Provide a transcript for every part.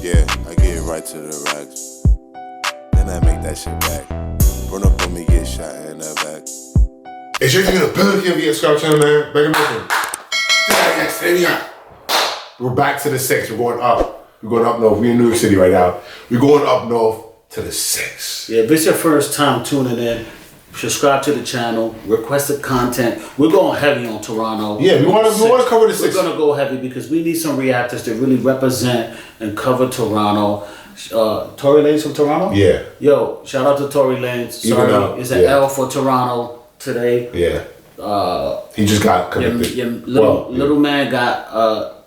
Yeah, I get right to the racks. Then I make that shit back. Run up on me, get shot in the back. It's your thing in the ability of the Scout channel, man. Make it listen. We're back to the 6. We're going up. We're going up north. We're in New York City right now. We're going up north to the 6. Yeah, if it's your first time tuning in, subscribe to the channel, requested content. We're going heavy on Toronto. Yeah, we want to cover the 6. We're gonna go heavy because we need some reactors to really represent and cover Toronto. Tory Lanez from Toronto? Yeah. Yo, shout out to Tory Lanez. Sorry, it's an L for Toronto today. Yeah. He just got convicted. Your little man got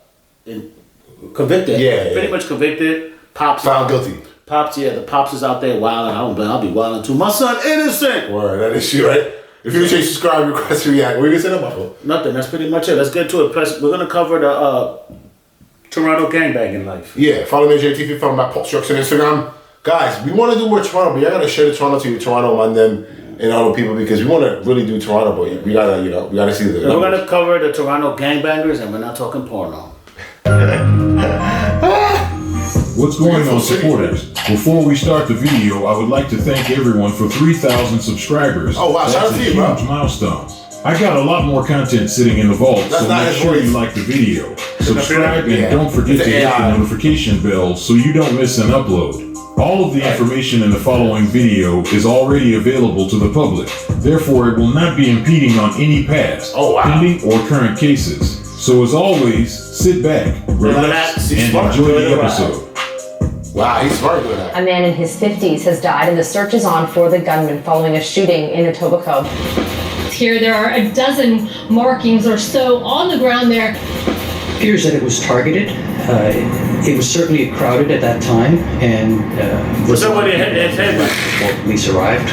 convicted. Yeah. Pretty much convicted. Pops found guilty. Pops, the Pops is out there wilding. I'll be wilding too. My son innocent. Word, that is shit, right? If you say subscribe, request to react. What are you gonna say about it? Nothing. That's pretty much it. Let's get to it. Plus, we're gonna cover the Toronto gangbanging life. Yeah, follow me on JTV from my post structure on Instagram. Guys, we want to do more Toronto, but you gotta share the Toronto to your Toronto, London, and all the people because we want to really do Toronto, but we gotta, we gotta see the. We're gonna cover the Toronto gangbangers, and we're not talking porno. What's going on, supporters? Before we start the video, I would like to thank everyone for 3,000 subscribers. Oh wow, shout out to you, bro. That's a huge milestone. I got a lot more content sitting in the vault, so make sure you like the video. Subscribe and don't forget to hit the notification bell so you don't miss an upload. All of the information in the following video is already available to the public. Therefore, it will not be impeding on any past, pending, or current cases. So as always, sit back, relax, and enjoy the episode. Wow, he's smart doing that. A man in his 50s has died and the search is on for the gunman following a shooting in Etobicoke. Here there are a dozen markings or so on the ground there. It appears that it was targeted. It was certainly crowded at that time, and somebody hit his head before police arrived.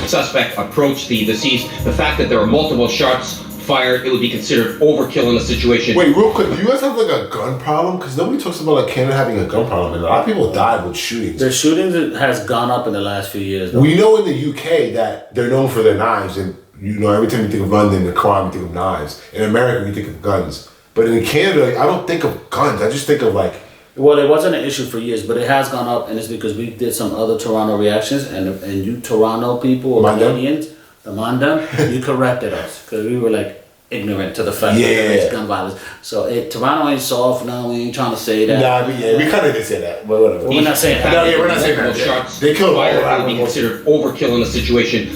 Suspect approached the deceased. The fact that there were multiple shots fired, it would be considered overkill in the situation. Wait, real quick, do you guys have like a gun problem? Because nobody talks about like Canada having a gun problem, and a lot of people died with shootings. The shootings has gone up in the last few years. Though. We know in the UK that they're known for their knives, and every time you think of London, the crime, you think of knives. In America, you think of guns. But in Canada, I don't think of guns. I just think of like. Well, it wasn't an issue for years, but it has gone up, and it's because we did some other Toronto reactions, and you Toronto people or Canadians, the Mandem, you corrected us because we were like ignorant to the fact that there is gun violence. So Toronto ain't soft. No, we ain't trying to say that. Nah, we kind of did say that, but whatever. We're not saying that. No, we're not saying that. Shots they killed fired, it would be considered overkill in the situation.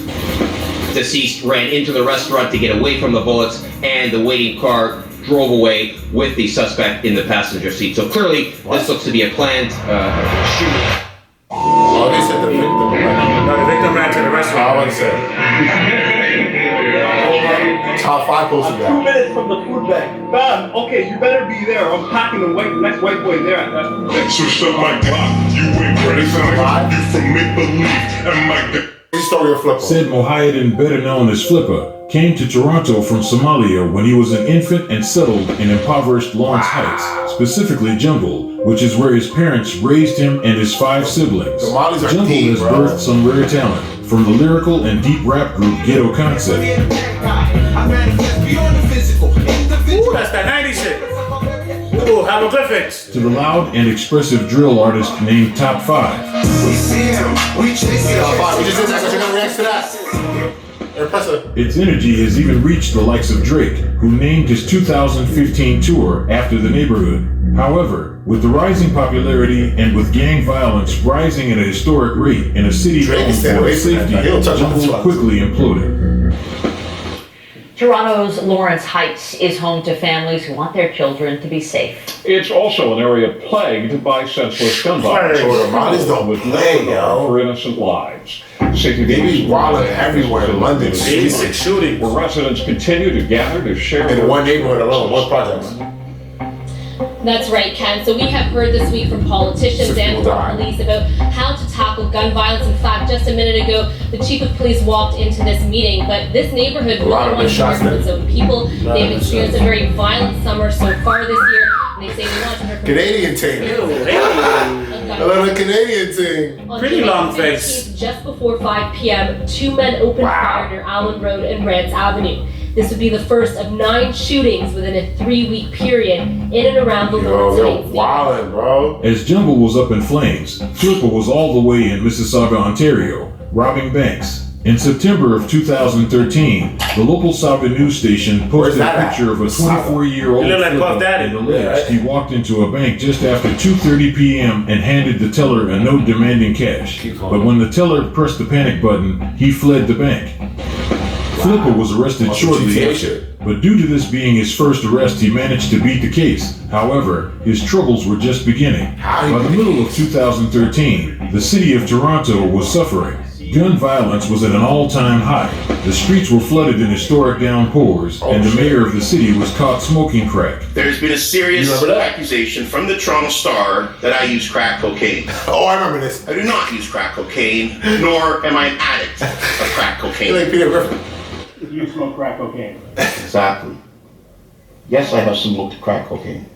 Deceased ran into the restaurant to get away from the bullets, and the waiting car drove away with the suspect in the passenger seat. So clearly, this looks to be a planned shooting. Oh, they said the victim. No, the victim ran to the restaurant. I want to say. Top 5 posted that. 2 minutes from the food bank. Bam, okay, you better be there. I'm packing the next white boy there. Switched up my Glock. You ain't ready for me. You from make believe and my. Story of Flippa. Said Mohiuddin, better known as Flippa, came to Toronto from Somalia when he was an infant and settled in impoverished Lawrence Heights, specifically Jungle, which is where his parents raised him and his 5 siblings. Jungle has birthed some rare talent, from the lyrical and deep rap group Ghetto Concept. Ooh, that's that 90s shit. Ooh, hieroglyphics. To the loud and expressive drill artist named Top 5. We see him, we chase him. Top 5, we just did that because you're gonna react to that. Impressive. Its energy has even reached the likes of Drake, who named his 2015 tour after the neighborhood. However, with the rising popularity and with gang violence rising at a historic rate in a city known for its safety, Jungle quickly imploded. Toronto's Lawrence Heights is home to families who want their children to be safe. It's also an area plagued by senseless gun violence. With no for innocent lives. They be wilding everywhere in London. 86 shootings. Where residents continue to gather to share. In one neighborhood alone, one project. That's right, Ken. So we have heard this week from politicians and from police about how to tackle gun violence. In fact, just a minute ago, the chief of police walked into this meeting, but this neighborhood really wants to hear from its own people. They've experienced a very violent summer so far this year, and they say they want to hear from Canadian team. A little Canadian team. Pretty long face. Just before 5 p.m., 2 men opened fire near Allen Road and Rance Avenue. This would be the first of 9 shootings within a 3-week period in and around the Lawrence Heights. Wildin', bro. As Jumble was up in flames, Flippa was all the way in Mississauga, Ontario, robbing banks. In September of 2013, the local Saba news station posted a picture of a 24-year-old Flippa and alleged he walked into a bank just after 2:30 p.m. and handed the teller a note demanding cash. But when the teller pressed the panic button, he fled the bank. Flippa was arrested shortly after, but due to this being his first arrest, he managed to beat the case. However, his troubles were just beginning. By the middle of 2013, the city of Toronto was suffering. Gun violence was at an all-time high. The streets were flooded in historic downpours, and the mayor of the city was caught smoking crack. There's been a serious accusation from the Toronto Star that I use crack cocaine. Oh, I remember this. I do not use crack cocaine, nor am I an addict of crack cocaine. Like Peter Griffin. You smoke crack cocaine. Exactly. Yes, I have smoked crack cocaine.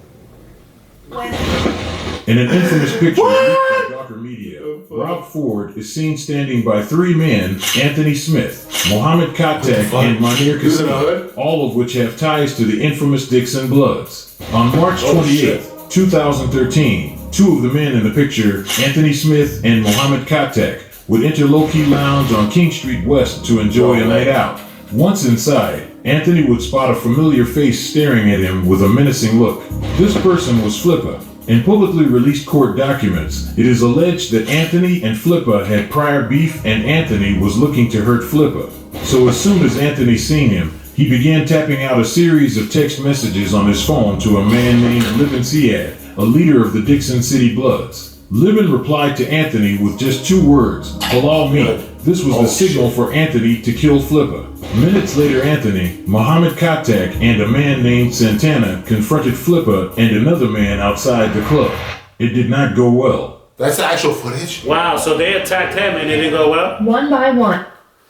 In an infamous picture leaked by Gawker Media, Rob Ford is seen standing by 3 men, Anthony Smith, Mohammed Katek, and Munir Kasim, all of which have ties to the infamous Dixon Bloods. On March 28, 2013, 2 of the men in the picture, Anthony Smith and Mohammed Katek, would enter Low Key Lounge on King Street West to enjoy a night out. Once inside, Anthony would spot a familiar face staring at him with a menacing look. This person was Flippa. In publicly released court documents, it is alleged that Anthony and Flippa had prior beef and Anthony was looking to hurt Flippa. So as soon as Anthony seen him, he began tapping out a series of text messages on his phone to a man named Libin Siad, a leader of the Dixon City Bloods. Libin replied to Anthony with just 2 words, "Halal meat." This was the signal for Anthony to kill Flippa. Minutes later, Anthony, Mohammed Katek, and a man named Santana confronted Flippa and another man outside the club. It did not go well. That's the actual footage? Wow, so they attacked him and it didn't go well? One by one.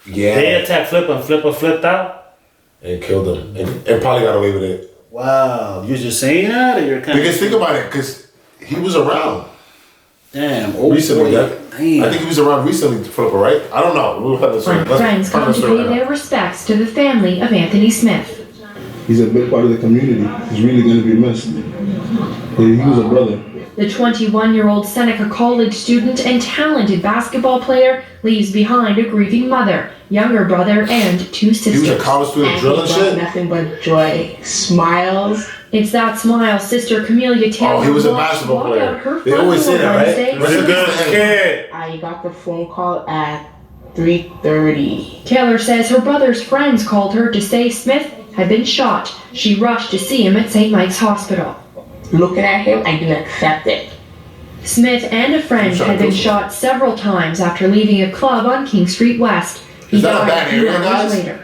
Yeah. They attacked Flippa and Flippa flipped out? And killed him. And probably got away with it. Wow, you're just saying that? Or you're kind Because think about it, because he was around. Damn. Recently, Damn. I think he was around recently, Flippa, right? I don't know. We'll have to Friends come to pay their respects to the family of Anthony Smith. He's a big part of the community. He's really going to be missed. He was a brother. The 21-year-old Seneca College student and talented basketball player leaves behind a grieving mother, younger brother, and 2 sisters. He was a college student drilling shit? Nothing but joy. Smiles. It's that smile sister Camelia Taylor. Oh, he was a basketball player. They always say that, right? What a good kid. I got the phone call at 3:30. Taylor says her brother's friends called her to say Smith had been shot. She rushed to see him at St. Mike's Hospital. Looking at him, I didn't accept it. Smith and a friend had been shot several times after leaving a club on King Street West. He died a few hours later.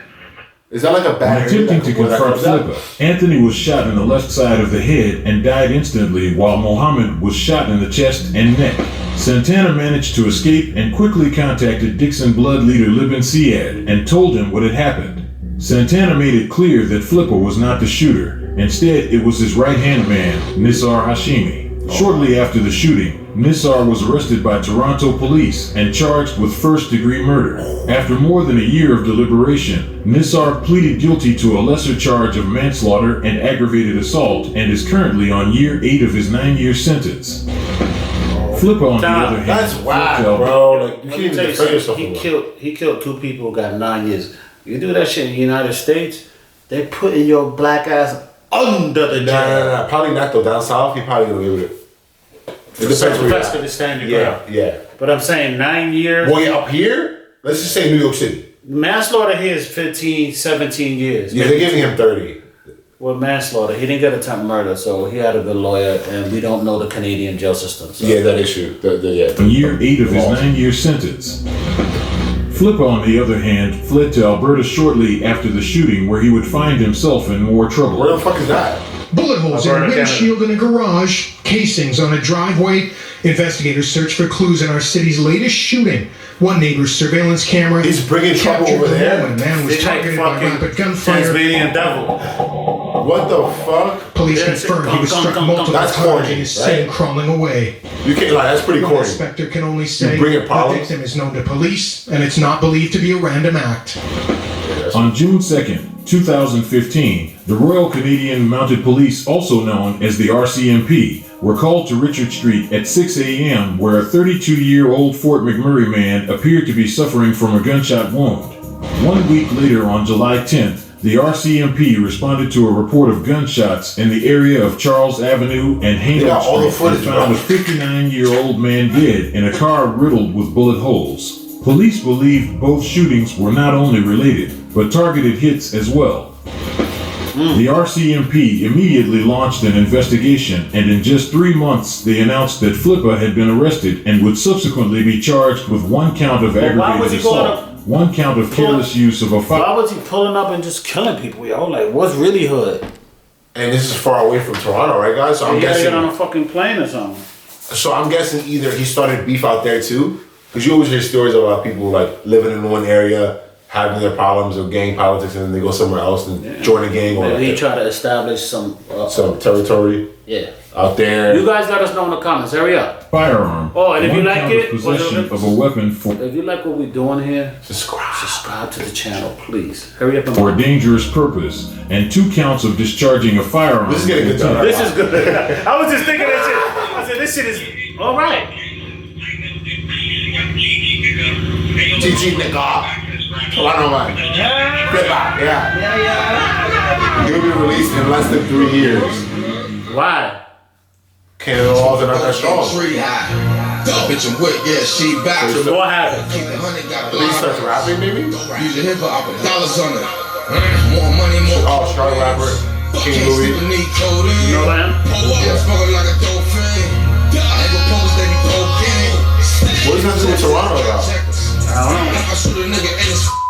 Is that like a bad area? Attempting to confront Flippa, Anthony was shot in the left side of the head and died instantly, while Mohammed was shot in the chest and neck. Santana managed to escape and quickly contacted Dixon Blood leader Libin Siad and told him what had happened. Santana made it clear that Flippa was not the shooter. Instead, it was his right-hand man, Nisar Hashimi. Shortly after the shooting, Nisar was arrested by Toronto police and charged with first-degree murder. After more than a year of deliberation, Nisar pleaded guilty to a lesser charge of manslaughter and aggravated assault and is currently on year 8 of his 9-year sentence. Flippa, on the other hand, that's whack, bro. Like, you can't even defend yourself. He killed 2 people who got 9 years. You do that shit in the United States, they putting your black ass under the jail. No. Probably not though. Down south, he probably gonna be with it. It depends where you're at. To stand your ground. Yeah. But I'm saying 9 years. Well, yeah, up here, let's just say New York City. Manslaughter here is 15, 17 years. Yeah, they're giving him 30. Well, manslaughter. He didn't get attempted murder, so he had a good lawyer, and we don't know the Canadian jail system. So. Yeah, that issue. On year 8 of his 9-year sentence. Flippa, on the other hand, fled to Alberta shortly after the shooting, where he would find himself in more trouble. Where the fuck is that? Bullet holes in a windshield in a garage, casings on a driveway. Investigators search for clues in our city's latest shooting. One neighbor's surveillance camera. He's bringing trouble over there. A man was targeted by rapid gunfire. Tasmanian devil. What the fuck? Police confirmed he was struck multiple times and is seen crawling away. You can't lie. That's pretty One corny. inspector can only say bring it the problems? victim is known to police, and it's not believed to be a random act. On June 2nd, 2015, the Royal Canadian Mounted Police, also known as the RCMP, were called to Richard Street at 6 a.m. where a 32-year-old Fort McMurray man appeared to be suffering from a gunshot wound. 1 week later, on July 10th, the RCMP responded to a report of gunshots in the area of Charles Avenue and Haymond Street and found a 59-year-old man dead in a car riddled with bullet holes. Police believed both shootings were not only related, but targeted hits as well. The RCMP immediately launched an investigation, and in just 3 months, they announced that Flippa had been arrested and would subsequently be charged with 1 count of aggravated assault, 1 count of careless use of a firearm. Why was he pulling up and just killing people, yo? Like, what's really hood? And this is far away from Toronto, right, guys? So I'm guessing. Get on a fucking plane or something. So I'm guessing either he started beef out there too, because you always hear stories about people like living in one area, having their problems with gang politics, and then they go somewhere else and join a gang. Or he tried to establish some territory. Yeah. Out there. You guys let us know in the comments. Hurry up. Firearm. Oh, and if you like it, possession of a weapon for. If you like what we're doing here, subscribe to the channel, please. Hurry up and for a dangerous purpose, and 2 counts of discharging a firearm. This is getting good time. This is good. I was just thinking that shit. I said this shit is all right. GG nigga. Toronto man. Flippa, yeah. He'll be released in less than 3 years. Why? Canada laws are not that strong. Bitch, I'm with, yeah, she back. So what happened? He starts rapping, maybe? Using hip hop, dollars on it. More money, more. Oh, strong rapper. King Louis. You know that? Yeah. Smoking like a dope fiend. I ain't gonna post any cocaine. What does that do with Toronto, though? I don't know.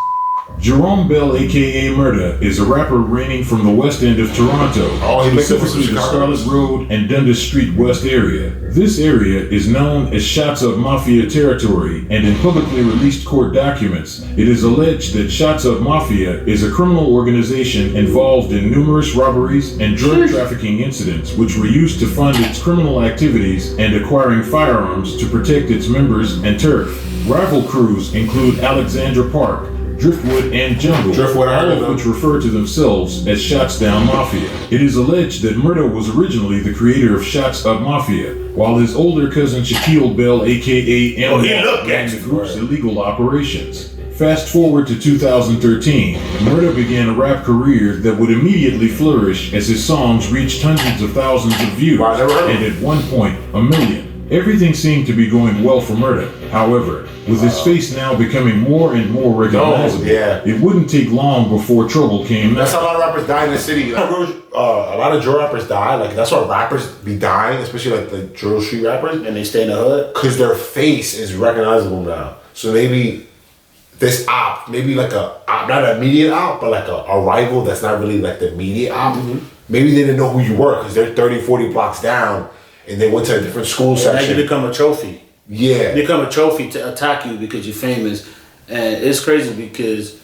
Jerome Bell, aka Murda, is a rapper reigning from the west end of Toronto, specifically the Scarlet Road and Dundas Street West area. This area is known as Shots Up Mafia territory, and in publicly released court documents, it is alleged that Shots Up Mafia is a criminal organization involved in numerous robberies and drug trafficking incidents which were used to fund its criminal activities and acquiring firearms to protect its members and turf. Rival crews include Alexandra Park, Driftwood, and Jungle, all of which refer to themselves as Shots Down Mafia. It is alleged that Murda was originally the creator of Shots Up Mafia, while his older cousin Shaquille Bell, aka M, ran the group's illegal operations. Fast forward to 2013, Murda began a rap career that would immediately flourish as his songs reached hundreds of thousands of views, and at one point, 1 million. Everything seemed to be going well for Murda. However, with his face now becoming more and more recognizable, it wouldn't take long before trouble came. That's how a lot of rappers die in the city. A lot of drill rappers die. Like that's why rappers be dying, especially like the drill street rappers. And they stay in the hood because their face is recognizable now. So maybe this op, maybe like not an immediate op, but like a rival that's not really like the immediate op. Maybe they didn't know who you were because they're 30, 40 blocks down. And they went to a different school section. Now you become a trophy. Yeah. You become a trophy to attack you because you're famous. And it's crazy because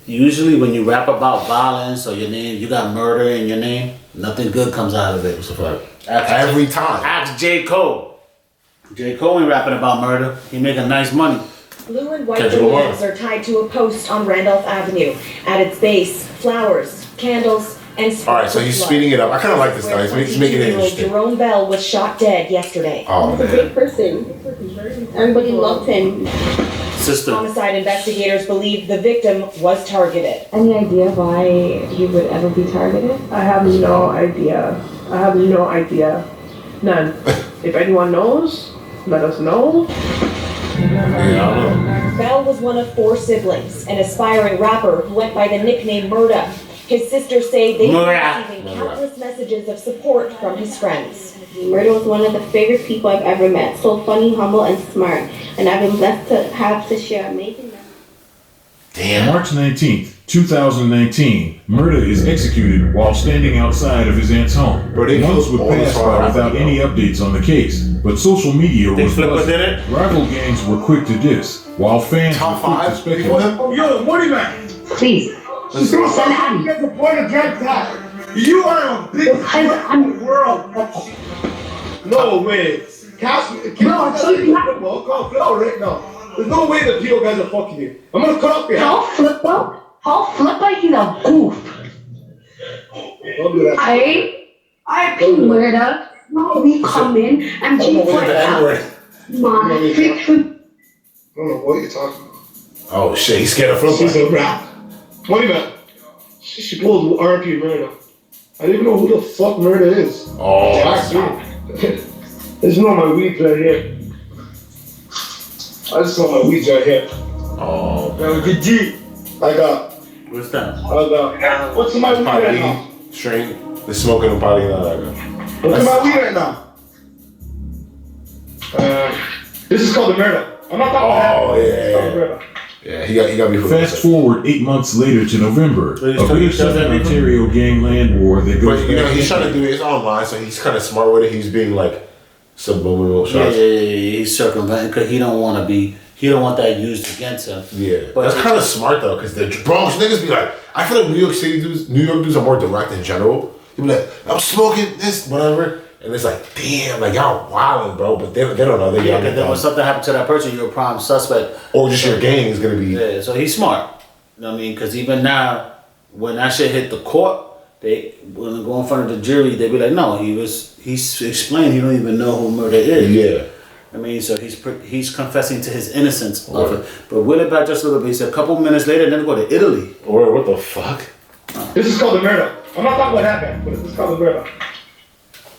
usually when you rap about violence or your name, you got murder in your name, nothing good comes out of it. Every time. Ask J. Cole. J. Cole ain't rapping about murder. He making nice money. Blue and white balloons are tied to a post on Randolph Avenue. At its base, flowers, candles, and alright, so he's speeding it up. I kind of like this guy. He's making it interesting. Jerome Bell was shot dead yesterday. Oh, he's a great person. Everybody loved him. Sister. Homicide investigators believe the victim was targeted. Any idea why he would ever be targeted? I have no idea. None. If anyone knows, let us know. Bell was one of 4 siblings, an aspiring rapper who went by the nickname Murda. His sisters say they've been receiving countless messages of support from his friends. Murda was one of the favorite people I've ever met. So funny, humble, and smart. And I've been blessed to have to share amazing memories. Damn. March 19th, 2019, Murda is executed while standing outside of his aunt's home. Months would pass by without any updates on the case, but social media was buzzing. Rival gangs were quick to diss, while fans were quick to speculate. Yo, Money Man! Please. He's so happy. Get the point against that. You are a big in the world. No way. Cash, no, I'm telling you. Come on, Flippa right now. There's no way the PO guys are fucking you. I'm gonna cut off your head. No, Flippa. Call Flippa, he's a goof. I murder. Now we come in and keep quiet. My fix. I don't know what you're talking about. Oh shit, he's scared of Flippa. She's a rap. Wait a minute. She pulled RP Murder. I don't even know who the fuck Murder is. Oh, this is not my weeds right here. I just got my weeds right here. Oh, good G. I got. What's that? What's in my weed right now? Strain. The smoking and potty and all that. What's in my weed right now? This is called the Murder. I'm not talking about that. Yeah, he got me for Fast forward 8 months later to November, a big Southern Ontario gangland war that goes But you know, back he's trying to do it online, so he's kind of smart with it. He's being like subliminal shots. Yeah, he's circumventing because he don't want that used against him. Yeah, but that's kind of smart though, because the Bronx niggas be like, I feel like New York dudes are more direct in general. They be like, I'm smoking this, whatever. And it's like, damn, like y'all wildin', bro. But they don't know. They because then when something happened to that person, you're a prime suspect. Or just your gang is gonna be. Yeah, so he's smart. You know what I mean? Because even now, when that shit hit the court, when they go in front of the jury, they be like, no, he's explained he don't even know who Murder is. Yeah. I mean, so he's confessing to his innocence of it. But wheel it back just a little bit. He said a couple minutes later, then go to Italy. Or what the fuck? This is called the Murder. I'm not talking about that man, but this is called the Murder.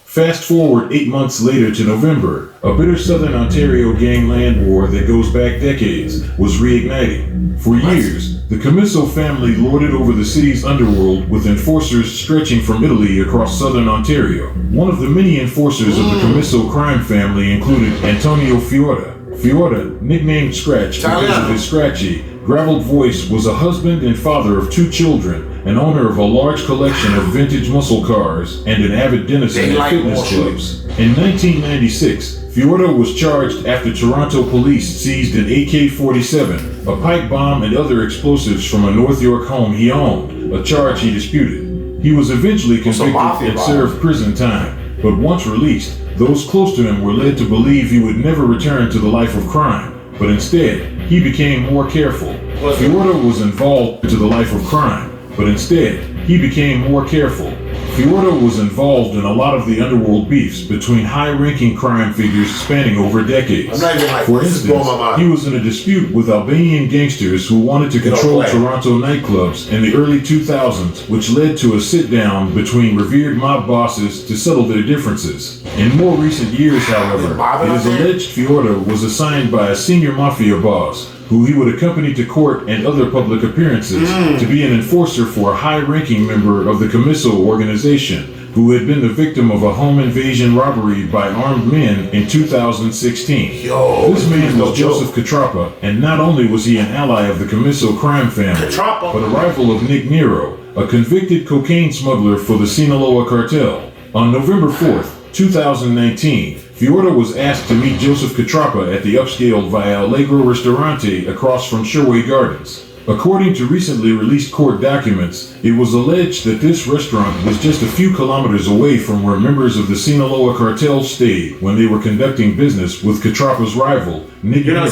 Fast forward 8 months later to November, a bitter Southern Ontario gangland war that goes back decades was reigniting. For years, the Camiso family lorded over the city's underworld with enforcers stretching from Italy across Southern Ontario. One of the many enforcers of the Camiso crime family included Antonio Fiora. Fiora, nicknamed Scratch because of his scratchy, graveled voice, was a husband and father of 2 children, an owner of a large collection of vintage muscle cars, and an avid denizen at fitness clubs. In 1996, Fiora was charged after Toronto police seized an AK-47, a pipe bomb, and other explosives from a North York home he owned, a charge he disputed. He was eventually convicted and served prison time, but once released, those close to him were led to believe he would never return to the life of crime. But instead, he became more careful. Fiora was involved into the life of crime, but instead, he became more careful. Fiora was involved in a lot of the underworld beefs between high-ranking crime figures spanning over decades. For instance, he was in a dispute with Albanian gangsters who wanted to control Toronto nightclubs in the early 2000s, which led to a sit-down between revered mob bosses to settle their differences. In more recent years, however, it is alleged Fiora was assigned by a senior mafia boss, who he would accompany to court and other public appearances, to be an enforcer for a high-ranking member of the Camiso organization, who had been the victim of a home invasion robbery by armed men in 2016. This man was Joseph Catrapa, and not only was he an ally of the Camiso crime family, but a rival of Nick Nero, a convicted cocaine smuggler for the Sinaloa cartel. On November 4th, 2019, Fiora was asked to meet Joseph Catrapa at the upscale Via Allegro Ristorante across from Sherway Gardens. According to recently released court documents, it was alleged that this restaurant was just a few kilometers away from where members of the Sinaloa cartel stayed when they were conducting business with Catrapa's rival, Nick Nero.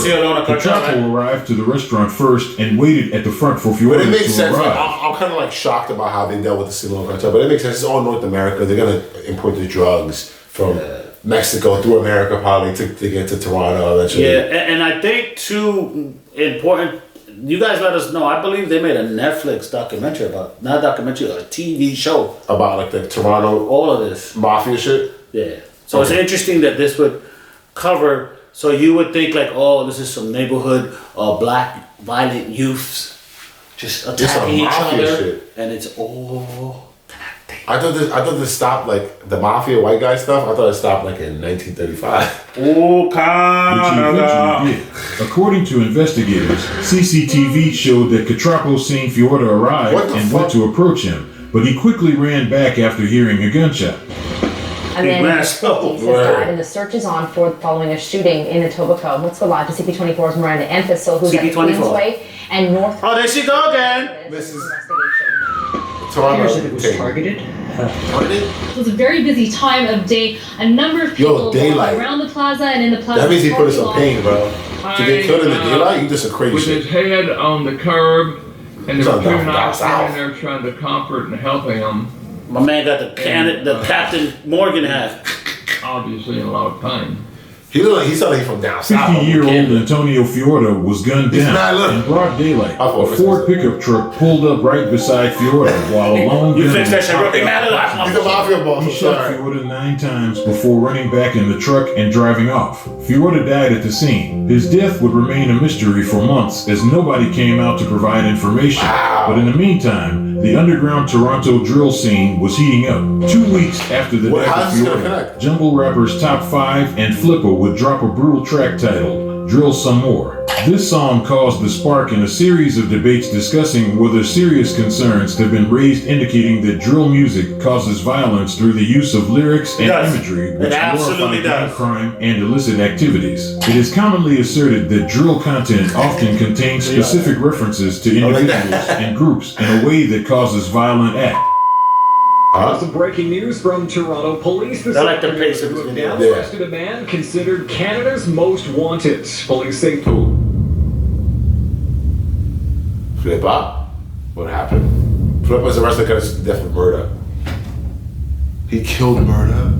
Catrapa arrived to the restaurant first and waited at the front for Fiora to arrive. But it makes sense. Like, I'm kind of like shocked about how they dealt with the Sinaloa cartel, but it makes sense. It's all North America. They're going to import the drugs from Mexico through America probably to get to Toronto eventually. Yeah, and I think too important. You guys let us know. I believe they made a Netflix documentary about, not a documentary, a TV show about like the Toronto, all of this mafia shit. Yeah. So it's interesting that this would cover. So you would think like, oh, this is some neighborhood black violent youths just attacking each other, shit. And it's all. I thought this stopped like the mafia white guy stuff. I thought it stopped like in 1935. Oh, Canada! According to investigators, CCTV showed that Catrapo seen Fiora arrive and went to approach him, but he quickly ran back after hearing a gunshot. And then has died, and the search is on following a shooting in Etobicoke. Let's go live to CP24's Miranda Enthistle, who's at the Queensway and North. Oh, there she go again. It appears that it was targeted. It was a very busy time of day. A number of people around the plaza and in the plaza. That means he put us in pain, bro. To get killed in the daylight, you just a crazy with shit. his head on the curb, And there were two knights standing there trying to comfort and helping him. My man got the Captain Morgan hat. Obviously in a lot of pain. He sounded like from down south. 50-year-old Antonio Fiorda was gunned down in broad daylight. A Ford pickup truck pulled up right beside Fiorda while a lone gunman He's a mafia boss. He shot Fiorda 9 times before running back in the truck and driving off. Fiorda died at the scene. His death would remain a mystery for months as nobody came out to provide information. But in the meantime, the underground Toronto drill scene was heating up. 2 weeks after the death of Fiorda, Jungle Rappers Top 5 and Flippa would drop a brutal track titled Drill Some More. This song caused the spark in a series of debates discussing whether serious concerns have been raised indicating that drill music causes violence through the use of lyrics and imagery which glorify gang crime and illicit activities. It is commonly asserted that drill content often contains specific references to individuals and groups in a way that causes violent acts. Some breaking news from Toronto police this afternoon who have now arrested a man considered Canada's most wanted. Police say Flippa? What happened? Flippa was arrested because of death of murder. He killed murder?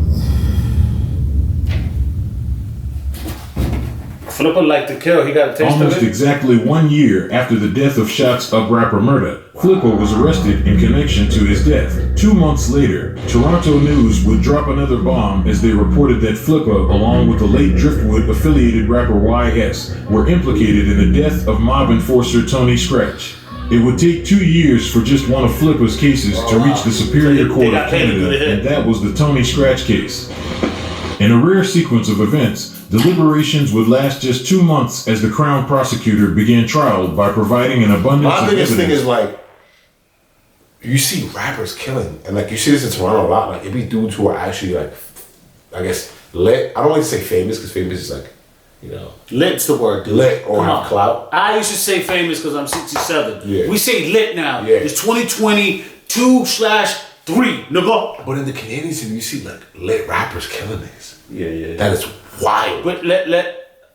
Flippa liked to kill. He got a taste Almost of it. exactly 1 year after the death of Shots Up rapper Murda, Flippa was arrested in connection to his death. 2 months later, Toronto News would drop another bomb as they reported that Flippa, along with the late Driftwood-affiliated rapper YS, were implicated in the death of mob enforcer Tony Scratch. It would take 2 years for just one of Flippa's cases to reach the Superior Court of Canada, and that was the Tony Scratch case. In a rare sequence of events, deliberations would last just 2 months as the Crown prosecutor began trial by providing an abundance of evidence. My biggest thing is like, you see rappers killing, and like you see this in Toronto a lot, like it be dudes who are actually like, I guess, lit. I don't like to say famous, because famous is like, you know. Lit's the word, dude. Lit or Come have on. clout. I used to say famous because I'm 67. Yeah. We say lit now. Yeah. It's 2022/3, nigga. But in the Canadian scene, you see like lit rappers killing niggas. Yeah. That is wild. But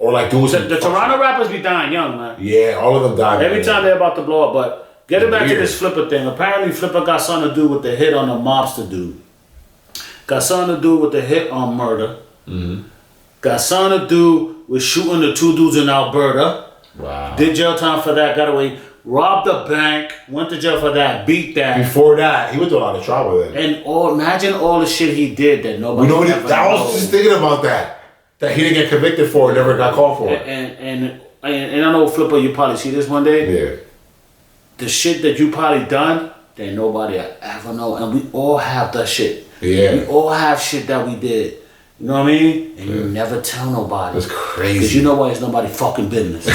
or like doing the Toronto rappers be dying young, man. Yeah, all of them died. Every time they're about to blow up. But get it back to this Flippa thing. Apparently Flippa got something to do with the hit on the mobster dude. Got something to do with the hit on Murda. Mm-hmm. Got something to do with shooting the 2 dudes in Alberta. Wow. Did jail time for that, got away. Robbed a bank, went to jail for that, beat that. Before that, he went through a lot of trouble then. And imagine all the shit he did that nobody ever I was just thinking about that. That he didn't get convicted for and never got called for. And I know, Flippa, you probably see this one day. Yeah. The shit that you probably done that nobody ever know. And we all have that shit. Yeah. We all have shit that we did. You know what I mean? And you never tell nobody. That's crazy. Because you know why it's nobody's fucking business.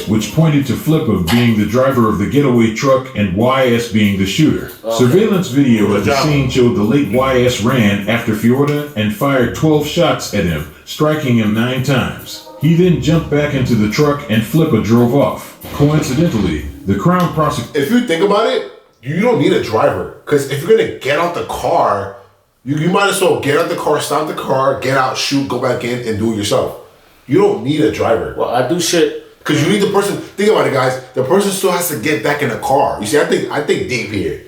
Which pointed to Flippa being the driver of the getaway truck and YS being the shooter. Surveillance video of the scene showed the late YS ran after Fiorda and fired 12 shots at him, striking him 9 times. He then jumped back into the truck and Flippa drove off. Coincidentally, the Crown prosecutor... If you think about it, you don't need a driver. Because if you're going to get out the car, you might as well get out the car, stop the car, get out, shoot, go back in, and do it yourself. You don't need a driver. Well, I do shit... Because you need the person, think about it guys, the person still has to get back in the car. You see, I think deep here.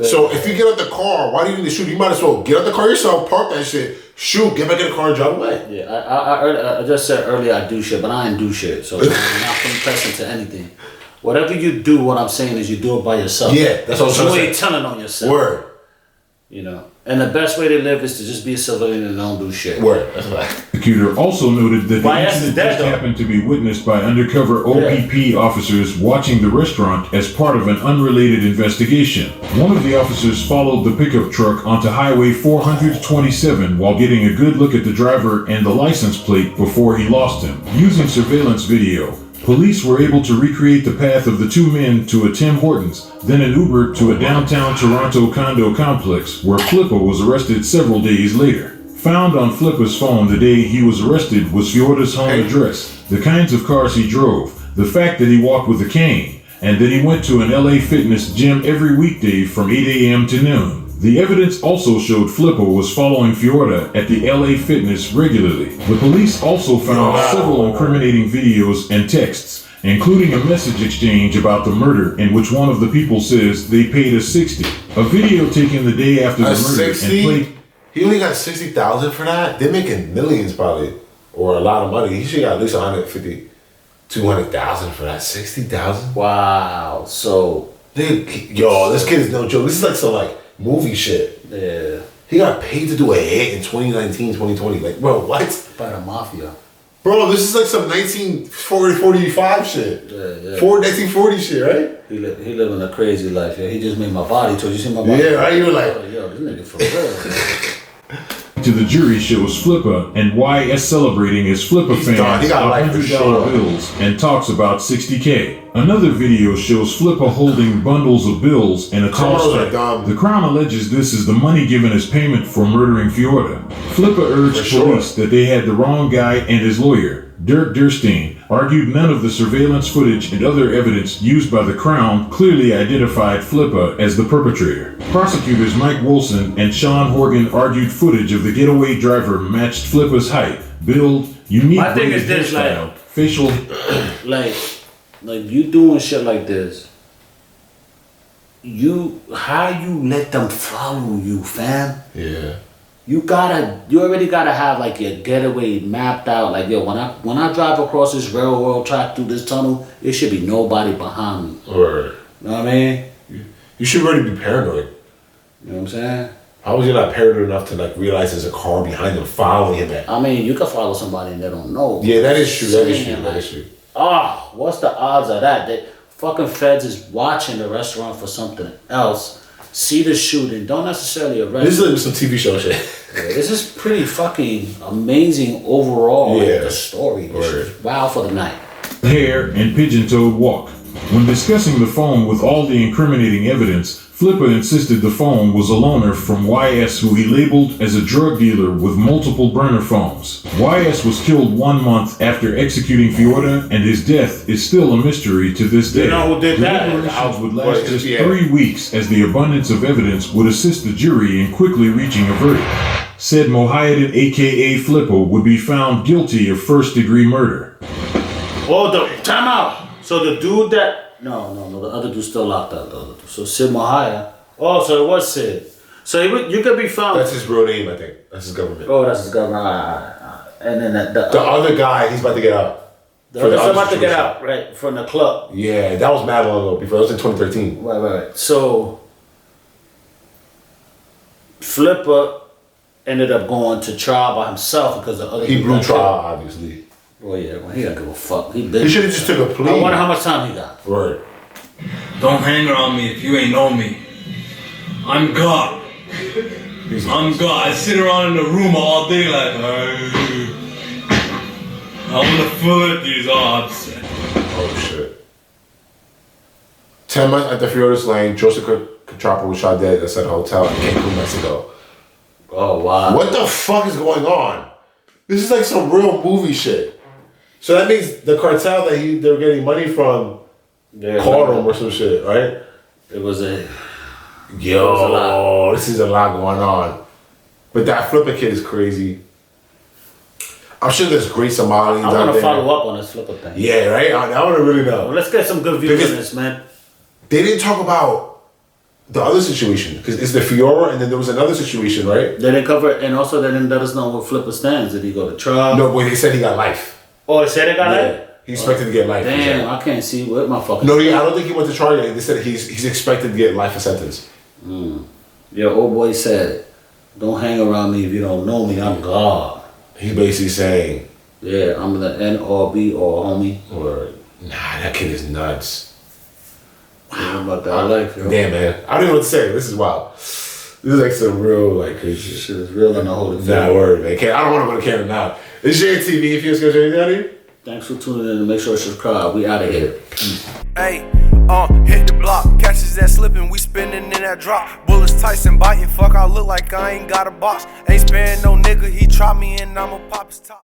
So if you get out the car, why do you need to shoot? You might as well get out the car yourself, park that shit, shoot, get back in the car and drive away. Yeah, I just said earlier I do shit, but I ain't do shit. So I'm not confessing to anything. Whatever you do, what I'm saying is you do it by yourself. Yeah, that's what I'm saying. You ain't telling on yourself. Word. You know, and the best way to live is to just be a civilian and don't do shit. Word. That's right. The prosecutor also noted that the incident just happened to be witnessed by undercover OPP officers watching the restaurant as part of an unrelated investigation. One of the officers followed the pickup truck onto Highway 427 while getting a good look at the driver and the license plate before he lost him. Using surveillance video, police were able to recreate the path of the 2 men to a Tim Hortons, then an Uber to a downtown Toronto condo complex where Flippa was arrested several days later. Found on Flippa's phone the day he was arrested was Fiorda's home address, the kinds of cars he drove, the fact that he walked with a cane, and that he went to an LA Fitness gym every weekday from 8 a.m. to noon. The evidence also showed Flippa was following Fiorda at the LA Fitness regularly. The police also found several incriminating videos and texts, including a message exchange about the murder in which one of the people says they paid us $60. A video taken the day after the murder 60? and played. He only got $60,000 for that? They're making millions probably, or a lot of money. He should got at least 150, 200,000 for that. 60,000? Wow. So, yo, this kid is no joke. This is like some like movie shit. Yeah. He got paid to do a hit in 2019, 2020. Like, bro, what? By the mafia. Bro, this is like some 1945 shit. Yeah. 1940 shit, right? He living a crazy life. Yeah. He just made my body too. You see my body? Yeah, right? You were like, oh, yo, this nigga for real. To the jury shows Flippa and YS celebrating as Flippa fans $100 bills and talks about $60K. Another video shows Flippa holding bundles of bills in a tall stack. The Crown alleges this is the money given as payment for murdering Fiorda. Flippa urged police that they had the wrong guy, and his lawyer, Dirk Durstein, argued none of the surveillance footage and other evidence used by the Crown clearly identified Flippa as the perpetrator. Prosecutors Mike Wilson and Sean Horgan argued footage of the getaway driver matched Flippa's height, build, unique My thing is braided this, hairstyle, like, facial... Like you doing shit like this, how you let them follow you, fam? Yeah. You already gotta have like your getaway mapped out. Like, yo, when I drive across this railroad track through this tunnel, there should be nobody behind me. Right. You know what I mean? You should already be paranoid. You know what I'm saying? How was you not paranoid enough to like realize there's a car behind him following him? I mean, you can follow somebody and they don't know. Yeah, that is true. That is true. Ah, what's the odds of that? The fucking feds is watching the restaurant for something else, see the shooting, don't necessarily arrest. This is like some TV show shit. Yeah, this is pretty fucking amazing overall. Yeah. Like, the story. Wow for the night. Hair and pigeon-toed walk. When discussing the phone with all the incriminating evidence, Flippa insisted the phone was a loaner from YS, who he labeled as a drug dealer with multiple burner phones. YS was killed 1 month after executing Fiorda, and his death is still a mystery to this day. You know who did that? Deliberations would last just 3 weeks, as the abundance of evidence would assist the jury in quickly reaching a verdict. Said Mohiuddin, aka Flippa, would be found guilty of first-degree murder. Oh, time out. So the dude that... No, the other dude's still locked up. The other dude. So Sid Mahaya. Oh, so it was Sid. So you could be found... That's his real name, I think. That's his government. Oh, that's his government. And then the other guy, he's about to get out. The other's about to get out, right, from the club. Yeah, that was mad long ago. Before, that was in 2013. Right. So Flippa ended up going to trial by himself because the other... He blew trial, obviously. Well, yeah, he don't give a fuck. He should have just took a plea. I wonder how much time he got. Right. Don't hang around me if you ain't know me. I'm God. I'm God. I sit around in the room all day like, I want to fill it these odds. Oh, shit. 10 months after Fiorda's Lane, Joseph Catrapo was shot dead at a hotel in Cancun, Mexico. Oh, wow. What the fuck is going on? This is like some real movie shit. So that means the cartel that they're getting money from caught him or some shit, right? It was a... Yo, this is a lot going on. But that Flippa kid is crazy. I'm sure there's great Somalians out there. I want to follow up on this Flippa thing. Yeah, right? I want to really know. Well, let's get some good views on this, man. They didn't talk about the other situation, because it's the Fiora, and then there was another situation, right? They didn't cover it, and also they didn't let us know where Flippa stands. Did he go to trial? No, but they said he got life. Oh, they said he got life? He expected to get life. Damn, I can't see what my fucking... No, I don't think he went to trial yet. They said he's expected to get life sentence. Your old boy said, don't hang around me if you don't know me, I'm God. He basically saying... Yeah, I'm the NRB or homie. Or, nah, that kid is nuts. Wow. About that life, yo. Damn, man. I don't even know what to say. This is wild. This is like some real, like, crazy shit. Shit is real in the whole thing. Nah, word, man. I don't want to go to Canada now. It's JTV. If you guys got anything out here? Thanks for tuning in and make sure to subscribe. We out of here. Hey, hit the block. Catches that slipping, we spinning in that drop. Bullets Tyson biting. Fuck, I look like I ain't got a box. Ain't sparing no nigga. He try me and I'ma pop his top.